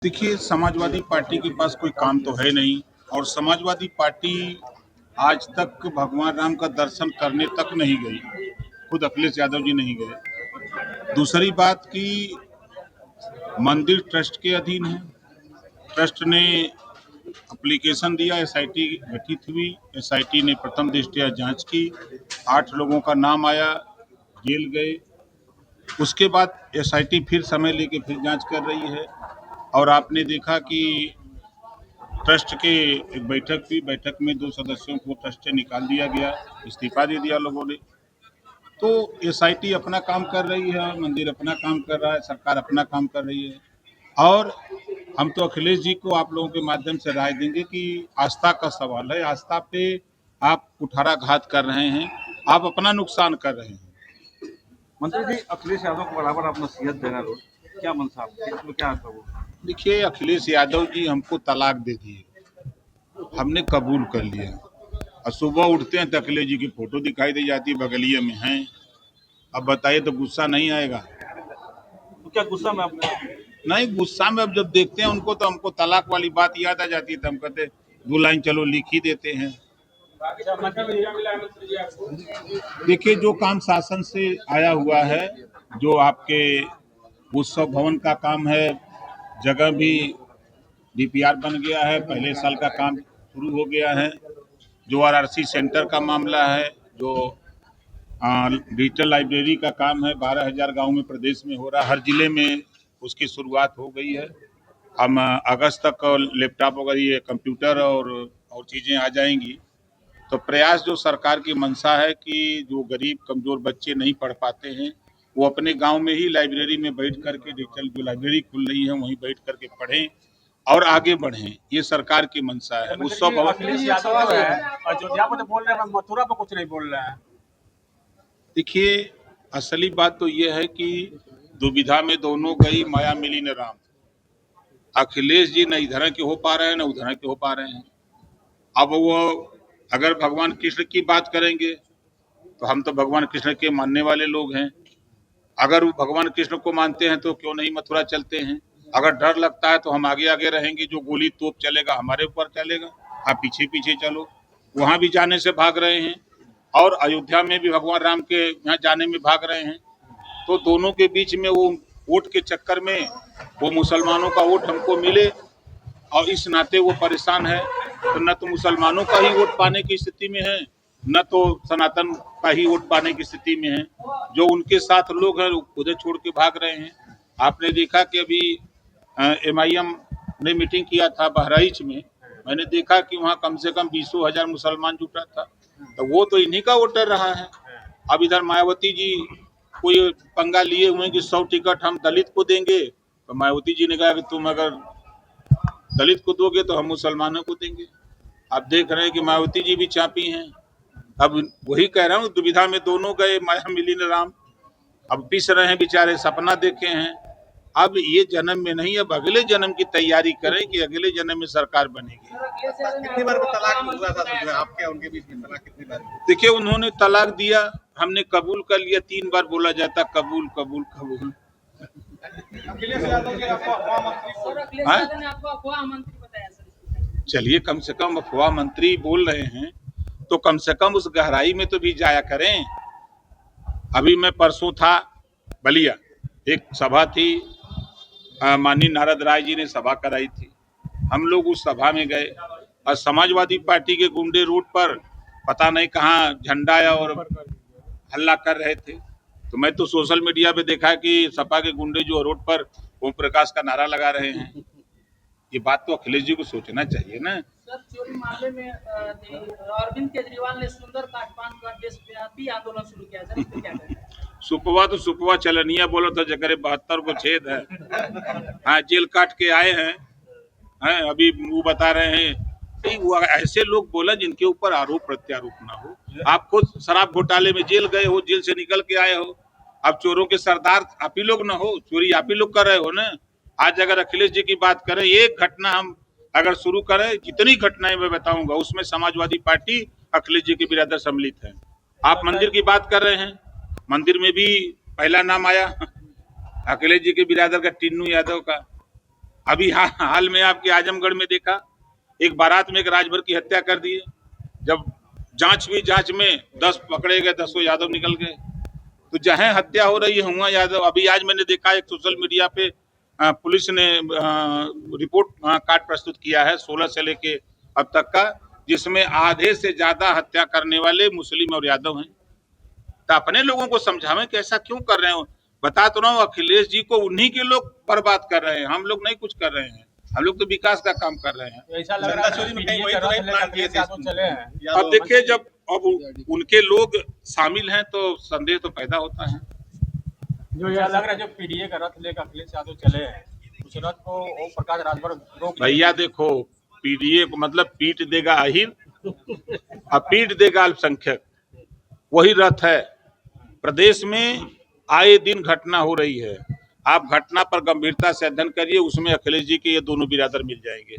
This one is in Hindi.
देखिए, समाजवादी पार्टी के पास कोई काम तो है नहीं और समाजवादी पार्टी आज तक भगवान राम का दर्शन करने तक नहीं गई। खुद अखिलेश यादव जी नहीं गए। दूसरी बात कि मंदिर ट्रस्ट के अधीन है। ट्रस्ट ने एप्लीकेशन दिया, एसआईटी गठित हुई। एसआईटी ने प्रथम दृष्टया जांच की। 8 लोगों का नाम आया, जेल गए। उसके बाद एसआईटी फिर समय लेके फिर जांच कर रही है और आपने देखा कि ट्रस्ट के एक बैठक थी। बैठक में 2 सदस्यों को ट्रस्ट से निकाल दिया गया, इस्तीफा दे दिया लोगों ने। तो एसआईटी अपना काम कर रही है, मंदिर अपना काम कर रहा है, सरकार अपना काम कर रही है। और हम तो अखिलेश जी को आप लोगों के माध्यम से राय देंगे कि आस्था का सवाल है। आस्था पे आप कुठाराघात कर रहे हैं, आप अपना नुकसान कर रहे हैं। मंत्री जी, अखिलेश यादव को बराबर आप नसीहत देना रोज, क्या मनसा आपकी, इसमें क्या आता वो? देखिए, अखिलेश यादव जी हमको तलाक दे दिए, हमने कबूल कर लिया और सुबह उठते हैं तो अखिलेश जी की फोटो दिखाई दे जाती है, बगलिए में हैं। अब बताइए, तो गुस्सा नहीं आएगा? तो क्या गुस्सा में आपने? नहीं, गुस्सा में अब जब देखते हैं उनको तो हमको तलाक वाली बात याद आ जाती है, तो हम कहते 2 लाइन चलो लिख ही देते हैं। देखिए, जो काम शासन से आया हुआ है, जो आपके उत्सव भवन का काम है, जगह भी डीपीआर बन गया है, पहले साल का काम शुरू हो गया है। जो आरआरसी सेंटर का मामला है, जो डिजिटल लाइब्रेरी का काम है, 12,000 गाँव में प्रदेश में हो रहा है, हर जिले में उसकी शुरुआत हो गई है। हम अगस्त तक लैपटॉप वगैरह, ये कंप्यूटर और चीज़ें आ जाएंगी। तो प्रयास जो सरकार की मंशा है कि जो गरीब कमज़ोर बच्चे नहीं पढ़ पाते हैं, वो अपने गांव में ही लाइब्रेरी में बैठ करके, डिजिटल जो लाइब्रेरी खुल रही है वहीं बैठ करके पढ़ें और आगे बढ़ें। ये सरकार की मंशा है। उत्सव भवन, अखिलेश यादव जो है अयोध्या में तो बोल रहे हैं, मथुरा पर कुछ नहीं बोल रहे हैं। देखिए, असली बात तो ये है कि दुविधा में दोनों गई, माया मिली न राम। अखिलेश जी न इधर के हो पा रहे हैं, न उधर के हो पा रहे हैं। अब वो अगर भगवान कृष्ण की बात करेंगे तो हम तो भगवान कृष्ण के मानने वाले लोग हैं। अगर वो भगवान कृष्ण को मानते हैं तो क्यों नहीं मथुरा चलते हैं? अगर डर लगता है तो हम आगे आगे रहेंगे, जो गोली तोप चलेगा हमारे ऊपर चलेगा, आप पीछे पीछे चलो। वहां भी जाने से भाग रहे हैं और अयोध्या में भी भगवान राम के यहाँ जाने में भाग रहे हैं। तो दोनों के बीच में वो वोट के चक्कर में वो मुसलमानों का वोट हमको मिले और इस नाते वो परेशान है। तो न तो मुसलमानों का ही वोट पाने की स्थिति में है, न तो सनातन का ही वोट पाने की स्थिति में है। जो उनके साथ लोग हैं उधर छोड़ के भाग रहे हैं। आपने देखा कि अभी एमआईएम ने मीटिंग किया था बहराइच में। मैंने देखा कि वहाँ कम से कम 20,000 मुसलमान जुटा था। तो वो तो इन्हीं का वोटर रहा है। अब इधर मायावती जी कोई पंगा लिए हुए हैं कि 100 टिकट हम दलित को देंगे। तो मायावती जी ने कहा कि तुम अगर दलित को दोगे तो हम मुसलमानों को देंगे। आप देख रहे हैं कि मायावती जी भी चापी हैं। अब वही कह रहा हूँ, दुविधा में दोनों गए, माया मिली न राम। अब पिस रहे हैं बेचारे, सपना देखे हैं। अब ये जन्म में नहीं, अब अगले जन्म की तैयारी करें कि अगले जन्म में सरकार बनेगी। कितनी बार तलाक हुआ था आपके उनके बीच में? तलाक कितनी बार? देखिए, उन्होंने तलाक दिया, हमने कबूल कर लिया। 3 बार बोला जाता कबूल कबूल कबूल। अखिलेश यादव के अफवाह मंत्री बताया सर। चलिए, कम से कम अफवाह मंत्री बोल रहे हैं तो कम से कम उस गहराई में तो भी जाया करें। अभी मैं परसों था बलिया, एक सभा थी, माननीय नारद राय जी ने सभा कराई थी। हम लोग उस सभा में गए और समाजवादी पार्टी के गुंडे रोड पर पता नहीं कहाँ झंडा और हल्ला कर रहे थे। तो मैं तो सोशल मीडिया पे देखा कि सपा के गुंडे जो रोड पर ओम प्रकाश का नारा लगा रहे हैं। ये बात तो अखिलेश जी को सोचना चाहिए ना। सर, चोरी मामले में अरविंद केजरीवाल ने सुंदर काटपान का देशव्यापी आंदोलन शुरू किया, सर, इस पे क्या कहते हैं? सुपवा तो सुपवा चलनिया बोलो तो जगह 72 को छेद है। हाँ, जेल काट के आए हैं। अभी वो बता रहे हैं कि वो ऐसे लोग बोला जिनके ऊपर आरोप प्रत्यारोप ना हो। आप खुद शराब घोटाले में जेल गए हो, जेल से निकल के आए हो। अब चोरों के सरदार आप ही लोग ना हो, चोरी आप ही लोग कर रहे हो ना। आज अगर अखिलेश जी की बात करें, एक घटना हम अगर शुरू करें, जितनी घटनाएं मैं बताऊंगा उसमें समाजवादी पार्टी अखिलेश जी के बिरादर सम्मिलित है। आप मंदिर की बात कर रहे हैं, मंदिर में भी पहला नाम आया अखिलेश जी के बिरादर का, टिन्नू यादव का। अभी हाल में आपके आजमगढ़ में देखा, एक बारात में एक राजभर की हत्या कर दी है। जब जांच हुई, जांच में 10 पकड़े गए, 10 यादव निकल गए। तो जहां हत्या हो रही है वहां यादव। अभी आज मैंने देखा एक सोशल मीडिया पे पुलिस ने रिपोर्ट कार्ड प्रस्तुत किया है 16 से लेके अब तक का, जिसमें आधे से ज्यादा हत्या करने वाले मुस्लिम और यादव हैं। तो अपने लोगों को समझावें कि ऐसा क्यों कर रहे हो। बता तो रहा हूँ, अखिलेश जी को उन्हीं के लोग बर्बाद कर रहे हैं, हम लोग नहीं कुछ कर रहे हैं। हम लोग तो विकास का काम कर रहे हैं। ऐसा लग रहा है चले हैं। अब देखिए, जब अब उनके लोग शामिल हैं तो संदेह तो पैदा होता है। जो ऐसा लग रहा है जो पीडीए का रथ लेकर अखिलेश यादव चले हैं, उस रथ को ओम प्रकाश राजभर रोक। भैया देखो, पीडीए को मतलब पीट देगा अहिर और पीट देगा अल्पसंख्यक, वही रथ है। प्रदेश में आए दिन घटना हो रही है। आप घटना पर गंभीरता से अध्ययन करिए, उसमें अखिलेश जी के ये दोनों बिरादर मिल जाएंगे।